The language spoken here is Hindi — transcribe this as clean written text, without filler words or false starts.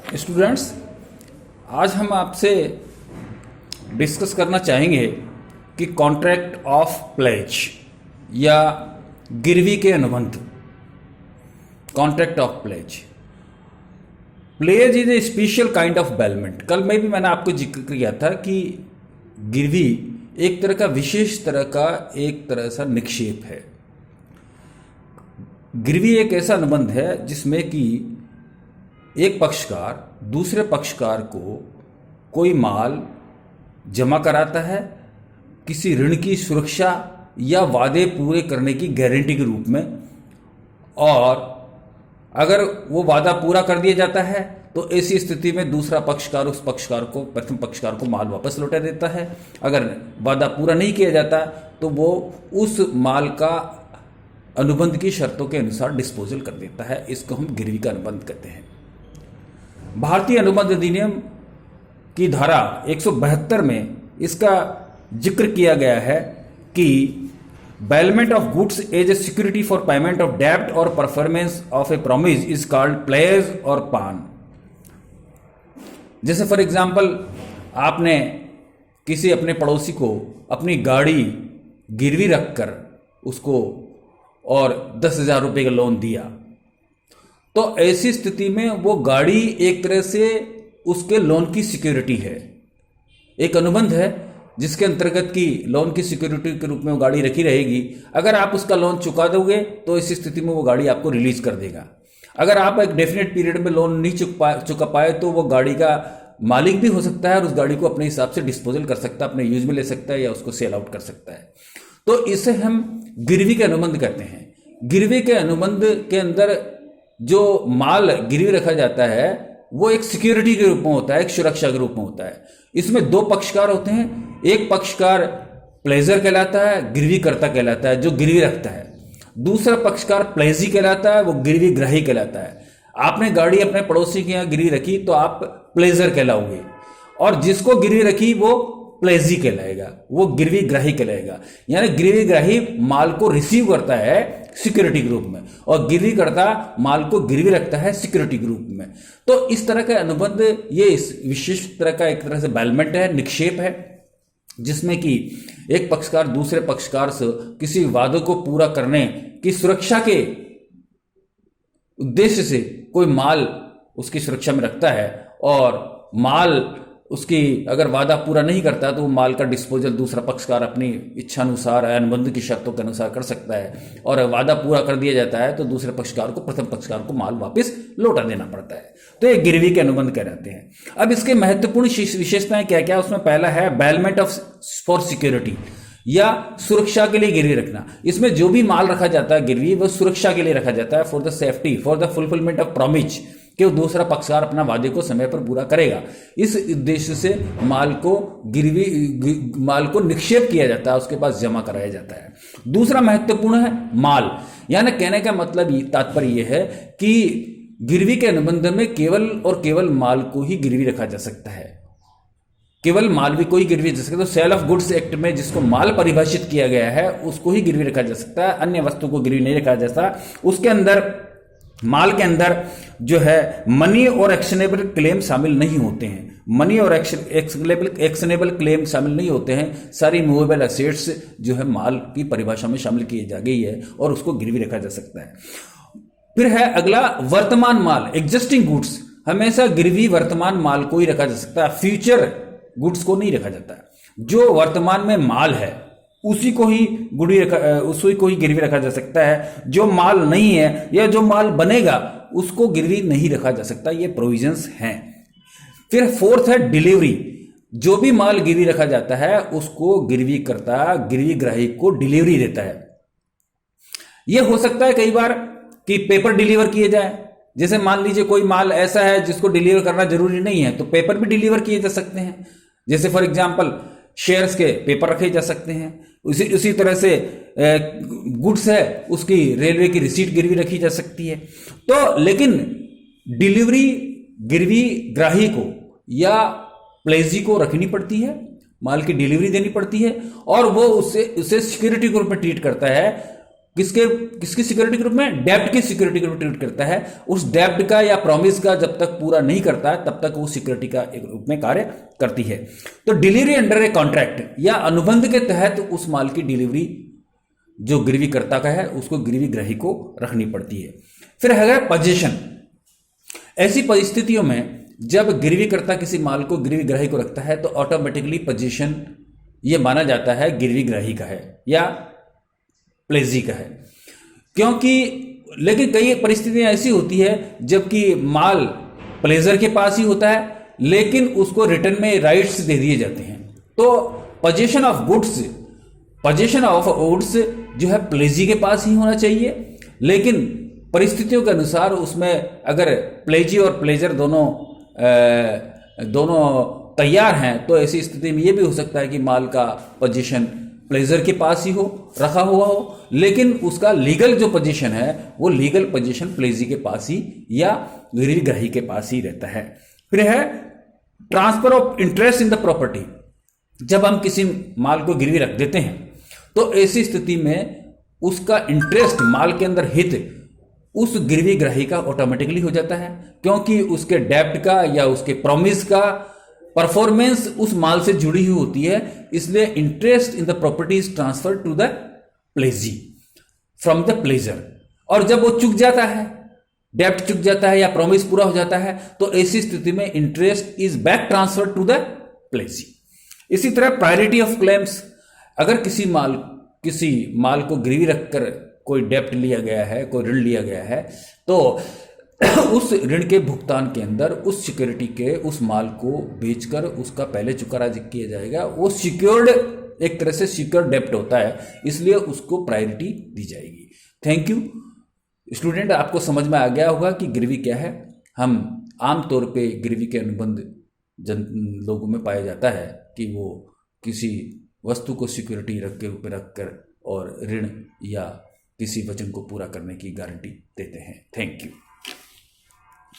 स्टूडेंट्स, आज हम आपसे डिस्कस करना चाहेंगे कि कॉन्ट्रैक्ट ऑफ प्लेज या गिरवी के अनुबंध। Contract of pledge is a special kind of bailment. कल में भी मैंने आपको जिक्र किया था कि गिरवी एक तरह का विशेष तरह का एक तरह सा निक्षेप है। गिरवी एक ऐसा अनुबंध है जिसमें कि एक पक्षकार दूसरे पक्षकार को कोई माल जमा कराता है किसी ऋण की सुरक्षा या वादे पूरे करने की गारंटी के रूप में, और अगर वो वादा पूरा कर दिया जाता है तो ऐसी स्थिति में दूसरा पक्षकार उस पक्षकार को प्रथम पक्षकार को माल वापस लौटा देता है। अगर वादा पूरा नहीं किया जाता तो वो उस माल का अनुबंध की शर्तों के अनुसार डिस्पोजल कर देता है। इसको हम गिरवी का अनुबंध कहते हैं। भारतीय अनुबंध अधिनियम की धारा 172 में इसका जिक्र किया गया है कि bailment of goods as a security for payment of डेब्ट और performance of a promise is called pledge और पान। जैसे फॉर एग्जाम्पल, आपने किसी अपने पड़ोसी को अपनी गाड़ी गिरवी रखकर उसको और 10,000 रुपये का लोन दिया, तो ऐसी स्थिति में वो गाड़ी एक तरह से उसके लोन की सिक्योरिटी है। एक अनुबंध है जिसके अंतर्गत की लोन की सिक्योरिटी के रूप में वो गाड़ी रखी रहेगी। अगर आप उसका लोन चुका दोगे तो इस स्थिति में वो गाड़ी आपको रिलीज कर देगा। अगर आप एक डेफिनेट पीरियड में लोन नहीं चुका पाए तो वो गाड़ी का मालिक भी हो सकता है और उस गाड़ी को अपने हिसाब से डिस्पोजल कर सकता है, अपने यूज में ले सकता है या उसको सेल आउट कर सकता है। तो इसे हम गिरवी के अनुबंध कहते हैं। गिरवी के अनुबंध के अंदर जो माल गिरवी रखा जाता है वो एक सिक्योरिटी के रूप में होता है, एक सुरक्षा के रूप में होता है। इसमें दो पक्षकार होते हैं। एक पक्षकार प्लेजर कहलाता है, गिरवी कर्ता कहलाता है जो गिरवी रखता है। दूसरा पक्षकार प्लेजी कहलाता है, वो गिरवी ग्राही कहलाता है। आपने गाड़ी अपने पड़ोसी के यहाँ गिरवी रखी तो आप प्लेजर कहलाओगे, और जिसको गिरवी रखी वो प्लेजी कहलाएगा, वो गिरवी ग्राही कहलाएगा। यानी गिरवी ग्राही माल को रिसीव करता है सिक्योरिटी के रूप में और गिरवी करता माल को गिरवी रखता है सिक्योरिटी के रूप में। तो इस तरह का अनुबंध ये इस विशेष तरह का एक तरह से बेलमेंट है, निक्षेप है, जिसमें कि एक पक्षकार दूसरे पक्षकार से किसी वादे को पूरा करने की सुरक्षा के उद्देश्य से कोई माल उसकी सुरक्षा में रखता है, और माल उसकी अगर वादा पूरा नहीं करता तो वो माल का डिस्पोजल दूसरा पक्षकार अपनी इच्छा अनुसार अनुबंध की शर्तों के अनुसार कर सकता है, और वादा पूरा कर दिया जाता है तो दूसरे पक्षकार को प्रथम पक्षकार को माल वापस लौटा देना पड़ता है। तो ये गिरवी के अनुबंध कहलाते हैं। अब इसके महत्वपूर्ण विशेषताएं क्या क्या? उसमें पहला है बेलमेंट ऑफ फॉर सिक्योरिटी या सुरक्षा के लिए गिरवी रखना। इसमें जो भी माल रखा जाता है गिरवी, वो सुरक्षा के लिए रखा जाता है, for the safety, for the fulfilment of promise, कि दूसरा पक्षकार अपना वादे को समय पर पूरा करेगा। इस उद्देश्य से माल को निक्षेप किया जाता है, उसके पास जमा कराया जाता है। दूसरा महत्वपूर्ण है माल, यानी कहने का मतलब तात्पर्य यह है कि गिरवी के अनुबंध में केवल और केवल माल को ही गिरवी रखा जा सकता है। केवल माल भी कोई गिरवी जा सकता है। तो सेल ऑफ गुड्स एक्ट में जिसको माल परिभाषित किया गया है उसको ही गिरवी रखा जा सकता है, अन्य वस्तु को गिरवी नहीं रखा जा सकता। उसके अंदर माल के अंदर जो है मनी और एक्शनेबल क्लेम शामिल नहीं होते हैं। मनी और एक्शनेबल क्लेम शामिल नहीं होते हैं। सारी मूवेबल एसेट्स जो है माल की परिभाषा में शामिल की जा गई है और उसको गिरवी रखा जा सकता है। फिर है अगला वर्तमान माल, एग्जिस्टिंग गुड्स। हमेशा गिरवी वर्तमान माल को ही रखा जा सकता है, फ्यूचर गुड्स को नहीं रखा जाता है। जो वर्तमान में माल है उसी को ही गिरवी रखा जा सकता है। जो माल नहीं है या जो माल बनेगा उसको गिरवी नहीं रखा जा सकता। ये प्रोविजंस हैं। फिर फोर्थ है डिलीवरी। जो भी माल गिरवी रखा जाता है उसको गिरवी ग्राही को डिलीवरी देता है। यह हो सकता है कई बार कि पेपर डिलीवर किए जाए। जैसे मान लीजिए कोई माल ऐसा है जिसको डिलीवर करना जरूरी नहीं है तो पेपर भी डिलीवर किए जा सकते हैं। जैसे फॉर एग्जांपल शेयर्स के पेपर रखे जा सकते हैं। उसी तरह से गुड्स है उसकी रेलवे की रिसीट गिरवी रखी जा सकती है। तो लेकिन डिलीवरी गिरवी ग्राही को या प्लेजी को रखनी पड़ती है, माल की डिलीवरी देनी पड़ती है, और वो उसे सिक्योरिटी के रूप में ट्रीट करता है किसकी सिक्योरिटी के रूप में? डेब्ट की सिक्योरिटी के रूप में ट्रीट करता है। उस डेब्ट का या प्रॉमिस का जब तक पूरा नहीं करता है तब तक वो सिक्योरिटी का एक रूप में कार्य करती है। तो डिलीवरी अंडर ए कॉन्ट्रैक्ट या अनुबंध के तहत उस माल की डिलीवरी जो गिरवी करता का है उसको गिरवी ग्राही को रखनी पड़ती है। फिर है पोजीशन। ऐसी परिस्थितियों में जब गिरवी करता किसी माल को गिरवी ग्राही को रखता है तो ऑटोमेटिकली पोजीशन ये माना जाता है गिरवी ग्राही का है या प्लेजी का है। क्योंकि लेकिन कई परिस्थितियां ऐसी होती है जबकि माल प्लेजर के पास ही होता है लेकिन उसको रिटर्न में राइट्स दे दिए जाते हैं। तो पोजीशन ऑफ गुड्स जो है प्लेजी के पास ही होना चाहिए, लेकिन परिस्थितियों के अनुसार उसमें अगर प्लेजी और प्लेजर दोनों तैयार हैं तो ऐसी स्थिति में ये भी हो सकता है कि माल का पोजीशन प्लेजर के पास ही हो, रखा हुआ हो, लेकिन उसका लीगल जो पोजीशन है वो लीगल पोजीशन प्लेजी के पास ही या गिरवी ग्राही के पास ही रहता है। फिर है transfer of interest in the property. जब हम किसी माल को गिरवी रख देते हैं तो ऐसी स्थिति में उसका इंटरेस्ट, माल के अंदर हित उस गिरवी ग्राही का ऑटोमेटिकली हो जाता है, क्योंकि उसके डेब्ट का या उसके प्रॉमिस का परफॉर्मेंस उस माल से जुड़ी हुई होती है। इसलिए interest in the property is transfer to the pledgee from the pledger. और जब वो चुक जाता है, डेब्ट चुक जाता है या प्रॉमिस पूरा हो जाता है तो ऐसी स्थिति में interest is back transfer to the pledgee. इसी तरह प्रायोरिटी ऑफ क्लेम्स। अगर किसी माल को गिरवी रखकर कोई डेब्ट लिया गया है, कोई ऋण लिया गया है, तो उस ऋण के भुगतान के अंदर उस सिक्योरिटी के उस माल को बेचकर उसका पहले चुकारा किया जाएगा। वो सिक्योर्ड, एक तरह से सिक्योर्ड डेब्ट होता है, इसलिए उसको प्रायोरिटी दी जाएगी। थैंक यू स्टूडेंट, आपको समझ में आ गया होगा कि गिरवी क्या है। हम आमतौर पे गिरवी के अनुबंध लोगों में पाया जाता है कि वो किसी वस्तु को सिक्योरिटी के रूप में रखकर और ऋण या किसी वचन को पूरा करने की गारंटी देते हैं। Thank you.